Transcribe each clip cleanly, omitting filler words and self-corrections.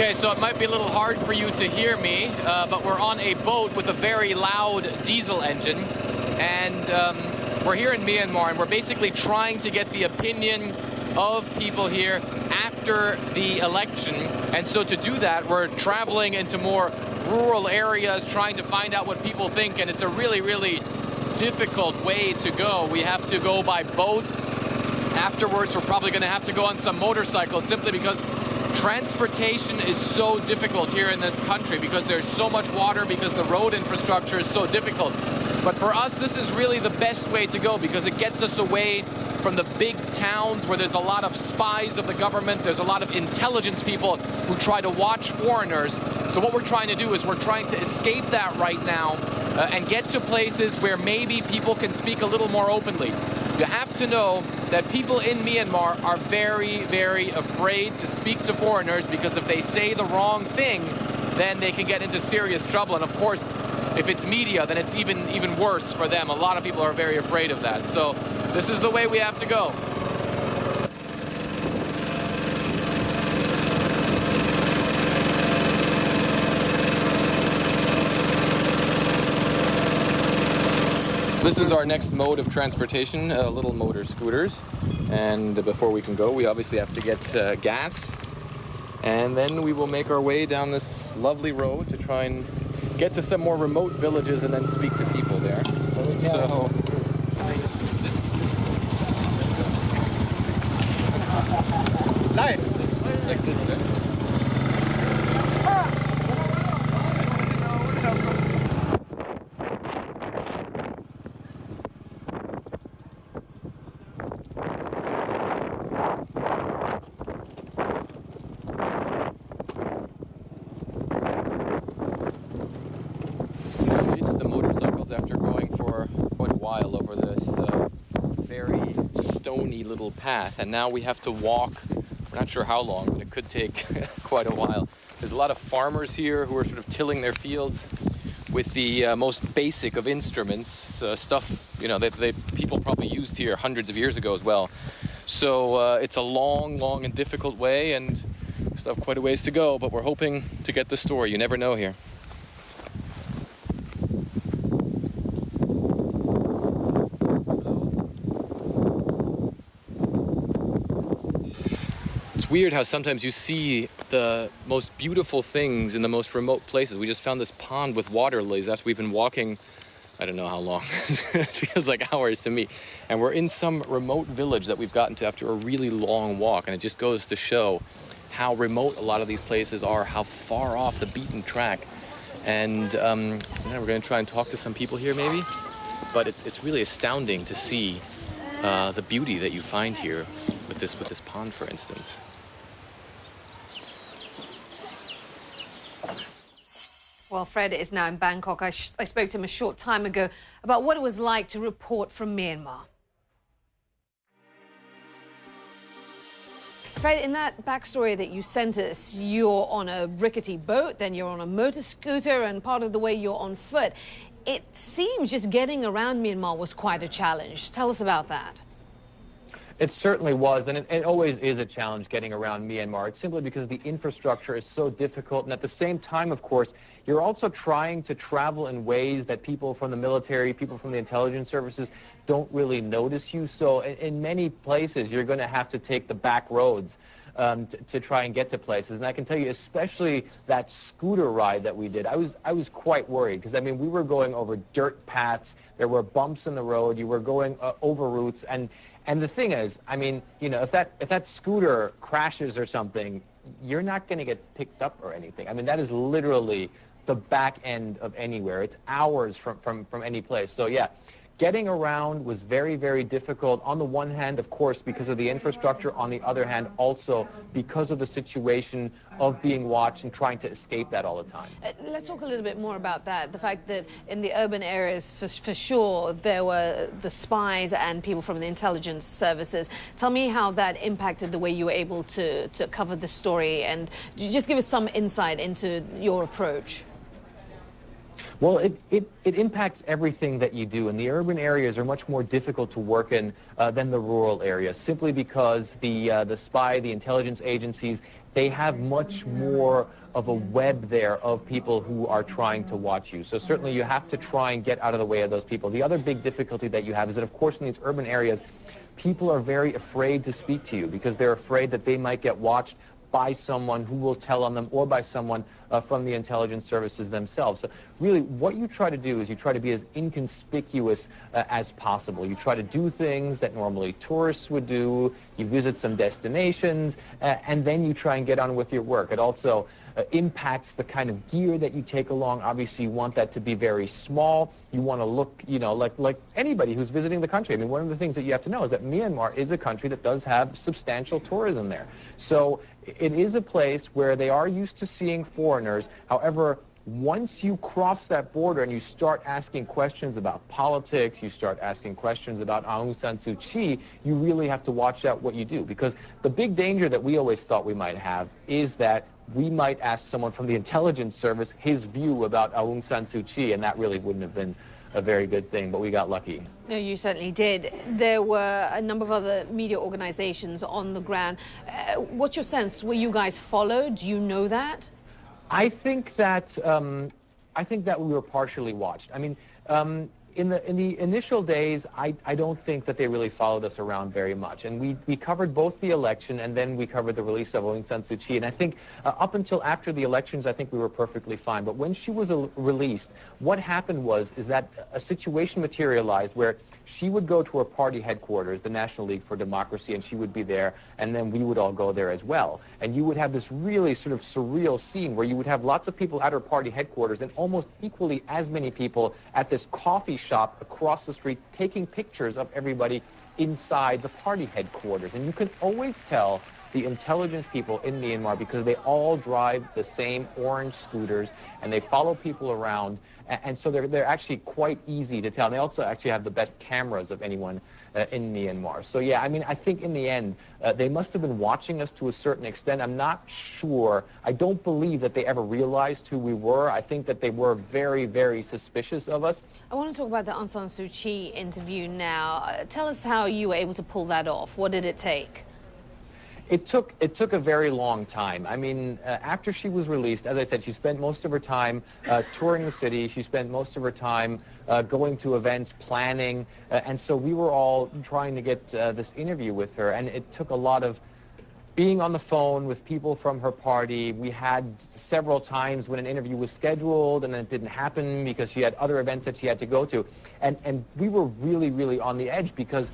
Okay, so it might be a little hard for you to hear me, but we're on a boat with a very loud diesel engine, and we're here in Myanmar, and we're basically trying to get the opinion of people here after the election. And so to do that, we're traveling into more rural areas, trying to find out what people think, and it's a really, really difficult way to go. We have to go by boat. Afterwards, we're probably going to have to go on some motorcycles, simply because transportation is so difficult here in this country, because there's so much water, because the road infrastructure is so difficult. But for us, this is really the best way to go, because it gets us away from the big towns where there's a lot of spies of the government. There's a lot of intelligence people who try to watch foreigners. So what we're trying to do is we're trying to escape that right now and get to places where maybe people can speak a little more openly. You have to know that people in Myanmar are very, very afraid to speak to foreigners, because if they say the wrong thing, then they can get into serious trouble. And of course, if it's media, then it's even worse for them. A lot of people are very afraid of that. So this is the way we have to go. This is our next mode of transportation, little motor scooters. And before we can go, we obviously have to get gas. And then we will make our way down this lovely road to try and get to some more remote villages and then speak to people there. So, like this way. After going for quite a while over this very stony little path, and now we have to walk. We're not sure how long, but it could take quite a while. There's a lot of farmers here who are sort of tilling their fields with the most basic of instruments, stuff that people probably used here hundreds of years ago as well. So it's a long and difficult way, and we still have quite a ways to go, but we're hoping to get the story. You never know here. It's weird how sometimes you see the most beautiful things in the most remote places. We just found this pond with water lilies after we've been walking, I don't know how long. It feels like hours to me. And we're in some remote village that we've gotten to after a really long walk. And it just goes to show how remote a lot of these places are, how far off the beaten track. And we're going to try and talk to some people here maybe. But it's really astounding to see the beauty that you find here with this pond, for instance. Well, Fred is now in Bangkok. I spoke to him a short time ago about what it was like to report from Myanmar. Fred, in that backstory that you sent us, you're on a rickety boat, then you're on a motor scooter, and part of the way you're on foot. It seems just getting around Myanmar was quite a challenge. Tell us about that. It certainly was, and it always is a challenge getting around Myanmar. It's simply because the infrastructure is so difficult, and at the same time, of course, you're also trying to travel in ways that people from the military, people from the intelligence services don't really notice you. So in many places, you're going to have to take the back roads to try and get to places. And I can tell you, especially that scooter ride that we did, I was quite worried, because, I mean, we were going over dirt paths, there were bumps in the road, you were going over routes, and the thing is, I mean, if that scooter crashes or something, you're not going to get picked up or anything. I mean, that is literally the back end of anywhere. It's hours from any place. So yeah, getting around was very, very difficult. On the one hand, of course, because of the infrastructure. On the other hand, also because of the situation of being watched and trying to escape that all the time. Let's talk a little bit more about that. The fact that in the urban areas, for sure, there were the spies and people from the intelligence services. Tell me how that impacted the way you were able to cover the story, and just give us some insight into your approach. Well, it impacts everything that you do, and the urban areas are much more difficult to work in than the rural areas, simply because the spy, the intelligence agencies, they have much more of a web there of people who are trying to watch you. So certainly you have to try and get out of the way of those people. The other big difficulty that you have is that, of course, in these urban areas, people are very afraid to speak to you because they're afraid that they might get watched by someone who will tell on them or by someone from the intelligence services themselves. So really what you try to do is you try to be as inconspicuous as possible. You try to do things that normally tourists would do. You visit some destinations and then you try and get on with your work. It also impacts the kind of gear that you take along. Obviously, you want that to be very small. You want to look, you know, like anybody who's visiting the country. I mean, one of the things that you have to know is that Myanmar is a country that does have substantial tourism there. So it is a place where they are used to seeing foreigners. However, once you cross that border and you start asking questions about politics, you start asking questions about Aung San Suu Kyi, you really have to watch out what you do. Because the big danger that we always thought we might have is that we might ask someone from the intelligence service his view about Aung San Suu Kyi, and that really wouldn't have been a very good thing, but we got lucky. No, you certainly did. There were a number of other media organizations on the ground. What's your sense? Were you guys followed? Do you know that? I think that we were partially watched. I mean, in the initial days, I don't think that they really followed us around very much. And we covered both the election and then we covered the release of Aung San Suu Kyi. And I think up until after the elections, I think we were perfectly fine. But when she was released, what happened is that a situation materialized where she would go to her party headquarters, the National League for Democracy, and she would be there, and then we would all go there as well. And you would have this really sort of surreal scene where you would have lots of people at her party headquarters and almost equally as many people at this coffee shop across the street taking pictures of everybody inside the party headquarters. And you can always tell the intelligence people in Myanmar because they all drive the same orange scooters and they follow people around. And so they're actually quite easy to tell. And they also actually have the best cameras of anyone in Myanmar. So yeah, I mean, I think in the end, they must have been watching us to a certain extent. I'm not sure. I don't believe that they ever realized who we were. I think that they were very, very suspicious of us. I want to talk about the Aung San Suu Kyi interview now. Tell us how you were able to pull that off. What did it take? It took a very long time. I mean, after she was released, as I said, she spent most of her time touring the city. She spent most of her time going to events, planning, and so we were all trying to get this interview with her, and it took a lot of being on the phone with people from her party. We had several times when an interview was scheduled and then it didn't happen because she had other events that she had to go to, and we were really, really on the edge because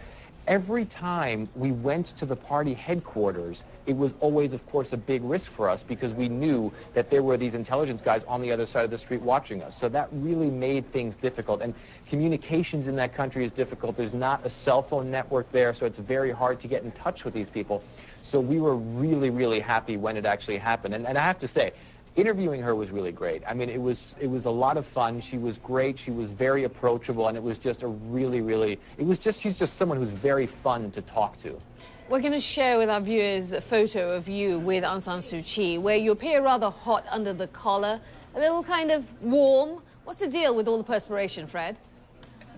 every time we went to the party headquarters, it was always, of course, a big risk for us because we knew that there were these intelligence guys on the other side of the street watching us. So that really made things difficult. And communications in that country is difficult. There's not a cell phone network there, so it's very hard to get in touch with these people. So we were really, really happy when it actually happened. And I have to say, interviewing her was really great. I mean, it was a lot of fun. She was great. She was very approachable, and it was just a really, really, she's just someone who's very fun to talk to. We're going to share with our viewers a photo of you with Aung San Suu Kyi, where you appear rather hot under the collar, a little kind of warm. What's the deal with all the perspiration, Fred?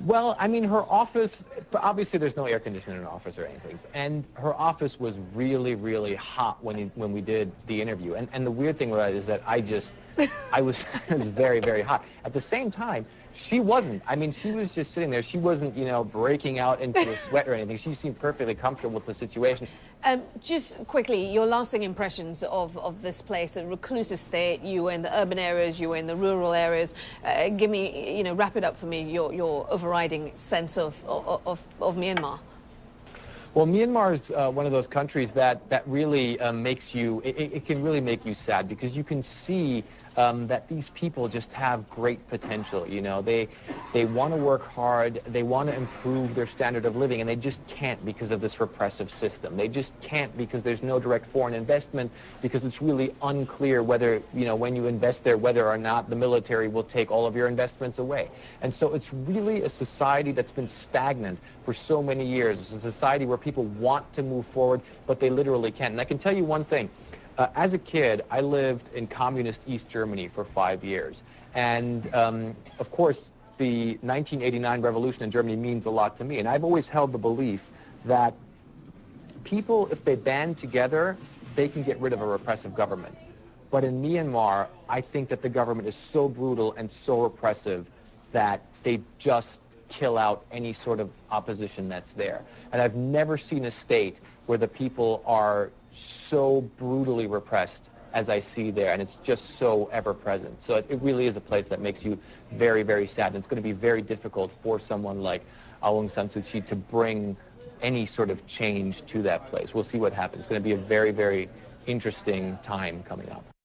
Well, I mean, her office, obviously there's no air conditioning in her office or anything, and her office was really, really hot when we did the interview. And the weird thing about it is that I was very, very hot. At the same time, she wasn't. I mean, she was just sitting there. She wasn't, you know, breaking out into a sweat or anything. She seemed perfectly comfortable with the situation. Just quickly, your lasting impressions of this place, a reclusive state. You were in the urban areas, you were in the rural areas. Give me, you know, wrap it up for me, your overriding sense of Myanmar. Well, Myanmar is one of those countries that really makes you, it can really make you sad because you can see that these people just have great potential. You know, they want to work hard, they want to improve their standard of living, and they just can't because of this repressive system. They just can't because there's no direct foreign investment, because it's really unclear whether, you know, when you invest there, whether or not the military will take all of your investments away. And so it's really a society that's been stagnant for so many years. It's a society where people want to move forward, but they literally can't. And I can tell you one thing. As a kid, I lived in communist East Germany for 5 years. And, of course, the 1989 revolution in Germany means a lot to me. And I've always held the belief that people, if they band together, they can get rid of a repressive government. But in Myanmar, I think that the government is so brutal and so repressive that they just kill out any sort of opposition that's there. And I've never seen a state where the people are so brutally repressed as I see there, and it's just so ever-present. So it really is a place that makes you very, very sad. And it's going to be very difficult for someone like Aung San Suu Kyi to bring any sort of change to that place. We'll see what happens. It's going to be a very, very interesting time coming up.